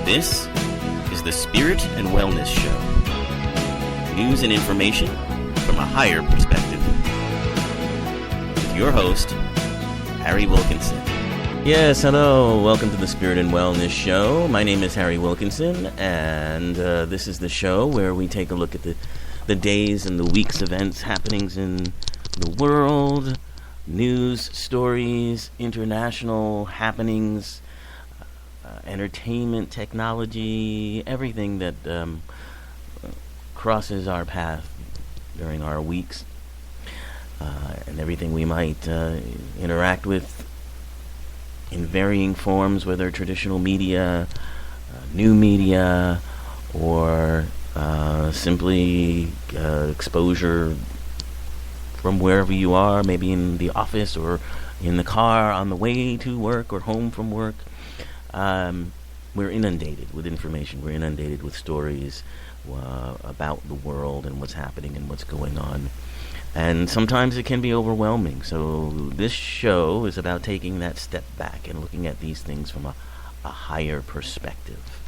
This is the Spirit and Wellness Show. News and information from a higher perspective. With your host, Harry Wilkinson. Yes, hello. Welcome to the Spirit and Wellness Show. My name is Harry Wilkinson, and this is the show where we take a look at the days and the week's events, happenings in the world, news, stories, international happenings, entertainment, technology, everything that crosses our path during our weeks, and everything we might interact with in varying forms, whether traditional media, new media, or simply exposure from wherever you are, maybe in the office or in the car on the way to work or home from work. We're inundated with information. We're inundated with stories about the world and what's happening and what's going on. And sometimes it can be overwhelming. So this show is about taking that step back and looking at these things from a higher perspective.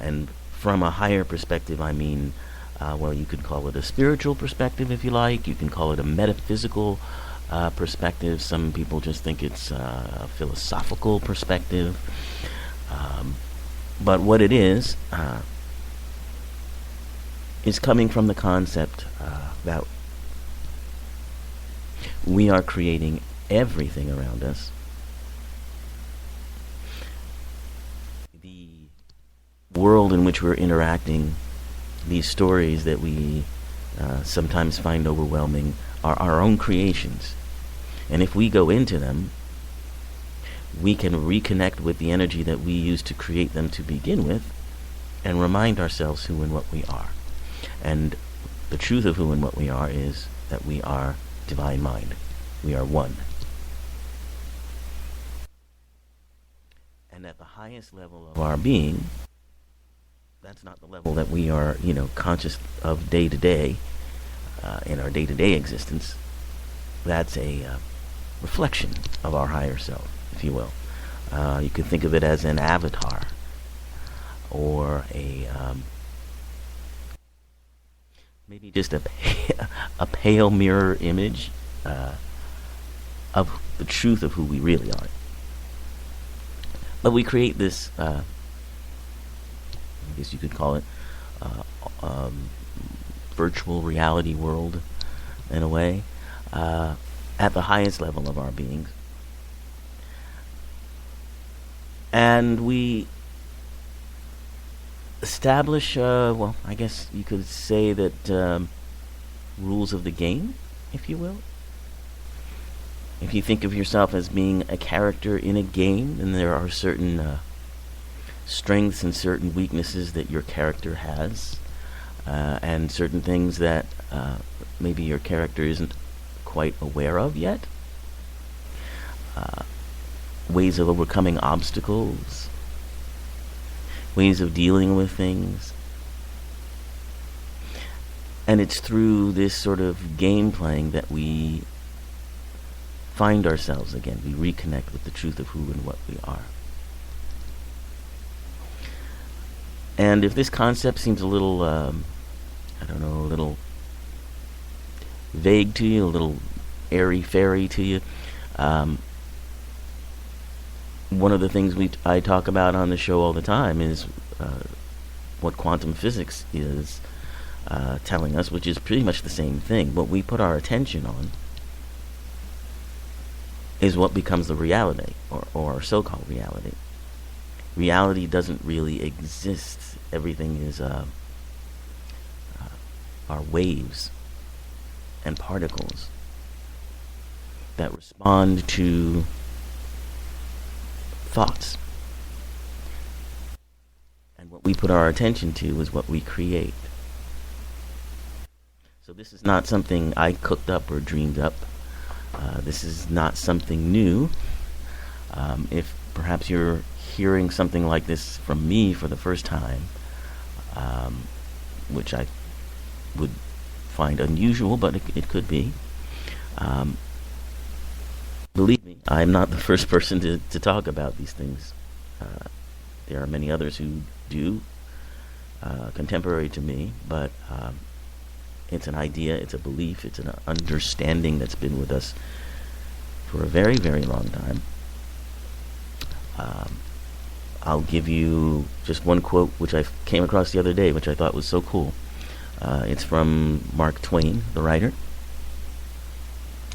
And from a higher perspective, I mean, you could call it a spiritual perspective if you like. You can call it a metaphysical perspective. Some people just think it's a philosophical perspective. But what it is coming from the concept that we are creating everything around us. The world in which we're interacting, these stories that we sometimes find overwhelming, are our own creations. And if we go into them, we can reconnect with the energy that we used to create them to begin with and remind ourselves who and what we are. And the truth of who and what we are is that we are divine mind. We are one. And at the highest level of our being, that's not the level that we are, conscious of day to day, in our day-to-day existence. That's a reflection of our higher self, if you will. You could think of it as an avatar, or maybe just a pale mirror image of the truth of who we really are. But we create this, I guess you could call it, virtual reality world, in a way, at the highest level of our beings. And we establish, I guess you could say that rules of the game, if you will. If you think of yourself as being a character in a game, then there are certain strengths and certain weaknesses that your character has, and certain things that maybe your character isn't quite aware of yet. Ways of overcoming obstacles, ways of dealing with things. And it's through this sort of game playing that we find ourselves again. We reconnect with the truth of who and what we are. And if this concept seems a little, a little vague to you, a little airy-fairy to you, one of the things I talk about on the show all the time is what quantum physics is telling us, which is pretty much the same thing. What we put our attention on is what becomes the reality, or so-called reality. Reality doesn't really exist. Everything is are waves and particles that respond to thoughts. And what we put our attention to is what we create. So this is not something I cooked up or dreamed up. This is not something new. If perhaps you're hearing something like this from me for the first time, which I would find unusual, but it could be. Believe me, I'm not the first person to talk about these things There are many others who do, contemporary to me, but it's an idea, it's a belief, it's an understanding that's been with us for a very, very long time. I'll give you just one quote which I came across the other day, which I thought was so cool. It's from Mark Twain, the writer.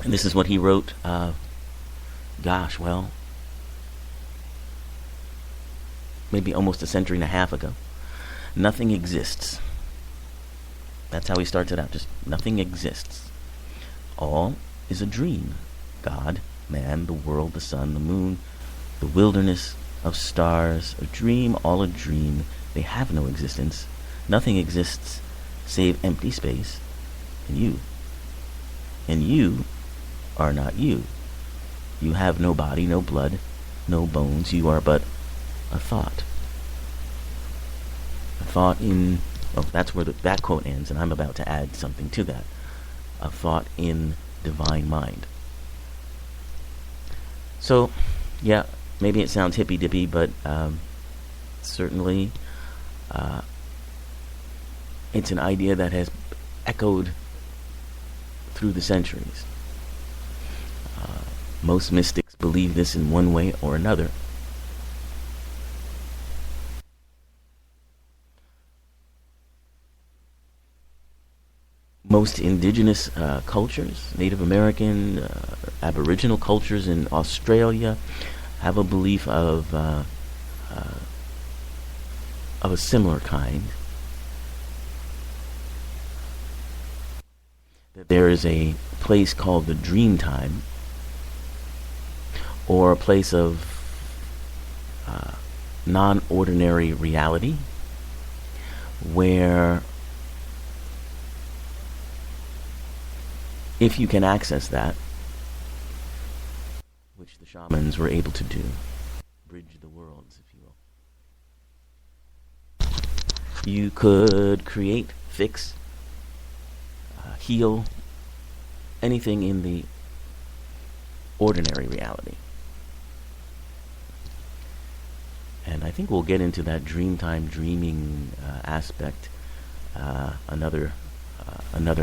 And this is what he wrote, maybe almost a century and a half ago. Nothing exists. That's how he starts it out. Just nothing exists. All is a dream. God, man, the world, the sun, the moon, the wilderness of stars, a dream, all a dream. They have no existence. Nothing exists save empty space and you. And you are not you. You have no body, no blood, no bones. You are but a thought. A thought in... Well, that's where that quote ends, and I'm about to add something to that. A thought in divine mind. So, yeah, maybe it sounds hippy-dippy, but certainly it's an idea that has echoed through the centuries. Most mystics believe this in one way or another. Most indigenous cultures, Native American, Aboriginal cultures in Australia, have a belief of a similar kind. That there is a place called the dream time, or a place of non-ordinary reality, where if you can access that, which the shamans were able to do, bridge the worlds, if you will, you could create, fix, heal anything in the ordinary reality. And I think we'll get into that dreamtime dreaming aspect another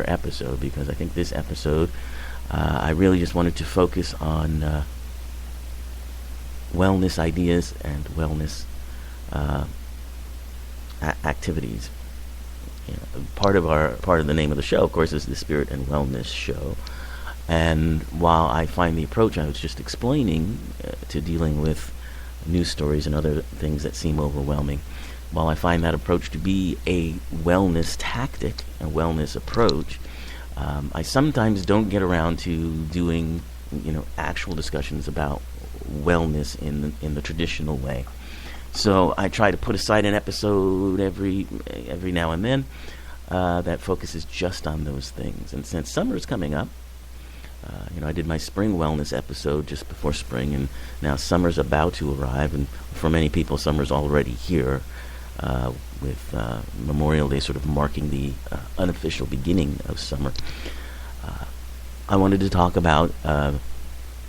episode, because I think this episode I really just wanted to focus on wellness ideas and wellness activities. You know, part of the name of the show, of course, is the Spirit and Wellness Show. And while I find the approach I was just explaining to dealing with news stories and other things that seem overwhelming, while I find that approach to be a wellness tactic, a wellness approach, I sometimes don't get around to doing, actual discussions about wellness in the traditional way. So I try to put aside an episode every now and then that focuses just on those things. And since summer is coming up, I did my spring wellness episode just before spring, and now summer's about to arrive, and for many people, summer's already here, with Memorial Day sort of marking the unofficial beginning of summer. I wanted to talk about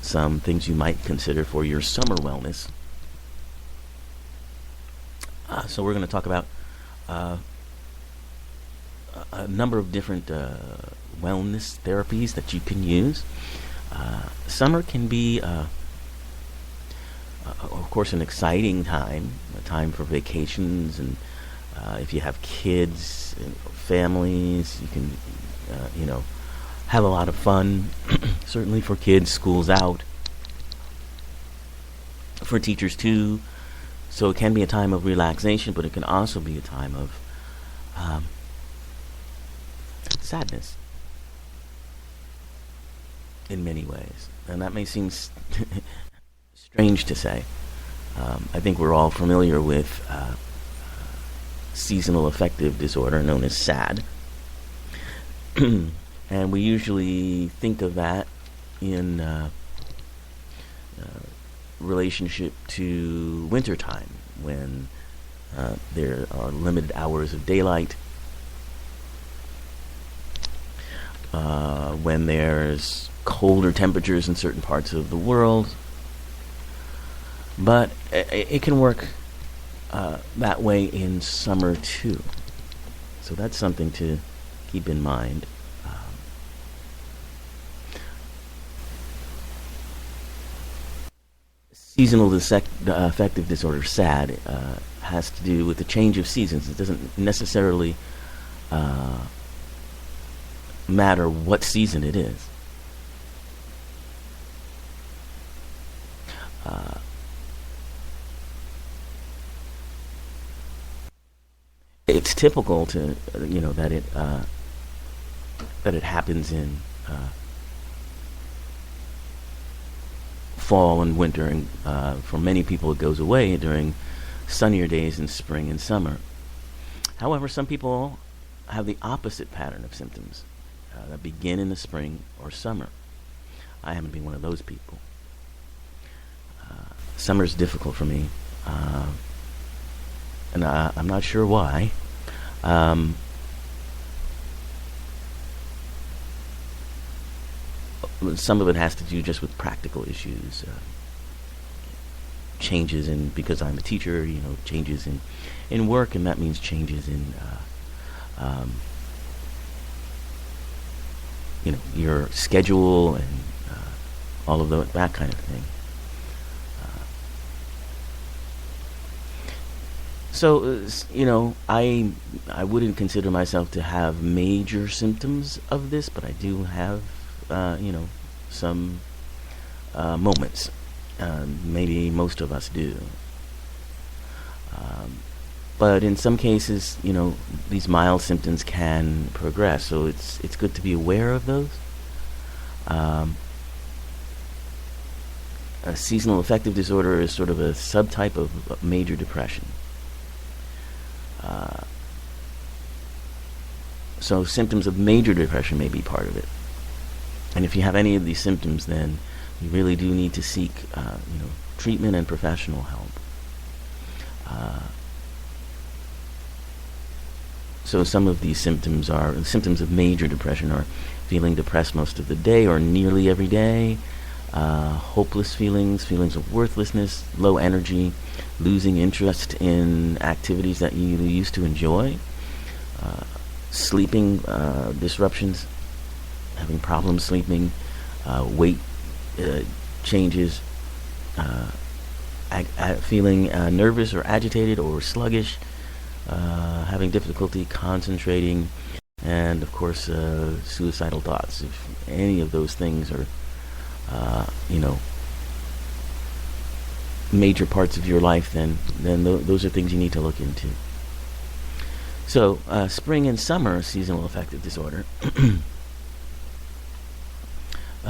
some things you might consider for your summer wellness. So we're going to talk about a number of different wellness therapies that you can use. Summer can be, of course, an exciting time, a time for vacations, and if you have kids and families, you can, have a lot of fun. Certainly for kids, school's out. For teachers too. So it can be a time of relaxation, but it can also be a time of sadness in many ways. And that may seem strange to say. I think we're all familiar with seasonal affective disorder, known as SAD. And we usually think of that in relationship to wintertime, when there are limited hours of daylight, when there's colder temperatures in certain parts of the world. But it can work that way in summer too. So that's something to keep in mind. Seasonal affective disorder, SAD, has to do with the change of seasons. It doesn't necessarily uh, matter what season it is. Uh, it's typical to that it happens in fall and winter, and for many people it goes away during sunnier days in spring and summer. However, some people have the opposite pattern of symptoms that begin in the spring or summer. I haven't been one of those people. Summer's difficult for me, and I'm not sure why. Um, some of it has to do just with practical issues, changes in, because I'm a teacher, changes in work, and that means changes in your schedule and all of that kind of thing. I wouldn't consider myself to have major symptoms of this, but I do have some moments. Maybe most of us do. But in some cases, these mild symptoms can progress, so it's good to be aware of those. A seasonal affective disorder is sort of a subtype of major depression. So symptoms of major depression may be part of it. And if you have any of these symptoms, then you really do need to seek, treatment and professional help. So some of these symptoms of major depression are feeling depressed most of the day or nearly every day, hopeless feelings of worthlessness, low energy, losing interest in activities that you used to enjoy, sleeping disruptions, having problems sleeping, weight changes, feeling nervous or agitated or sluggish, having difficulty concentrating, and of course suicidal thoughts. If any of those things are major parts of your life, then those are things you need to look into. So spring and summer seasonal affective disorder,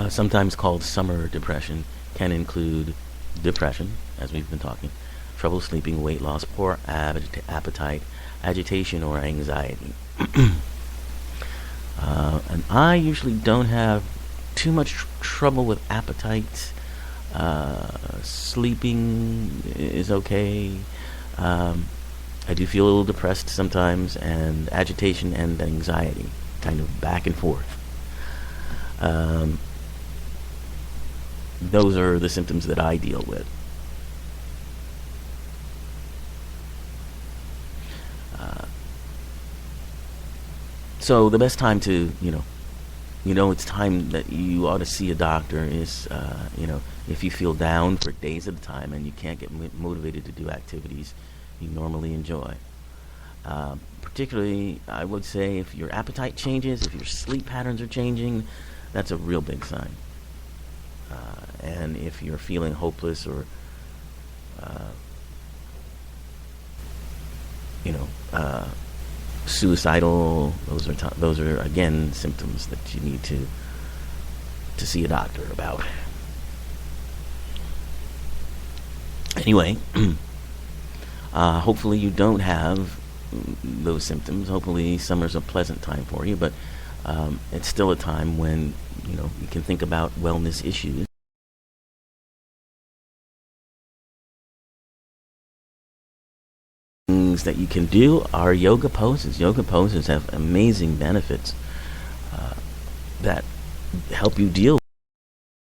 sometimes called summer depression, can include depression, as we've been talking, trouble sleeping, weight loss, poor appetite, agitation, or anxiety. And I usually don't have too much trouble with appetite. Sleeping is okay. I do feel a little depressed sometimes, and agitation and anxiety, kind of back and forth. Those are the symptoms that I deal with. So the best time to, it's time that you ought to see a doctor is, if you feel down for days at a time and you can't get motivated to do activities you normally enjoy. Particularly, I would say, if your appetite changes, if your sleep patterns are changing, that's a real big sign. And if you're feeling hopeless or, suicidal, those are again symptoms that you need to see a doctor about. Anyway, hopefully you don't have those symptoms. Hopefully summer's a pleasant time for you, but it's still a time when you can think about wellness issues. Things that you can do are yoga poses. Yoga poses have amazing benefits that help you deal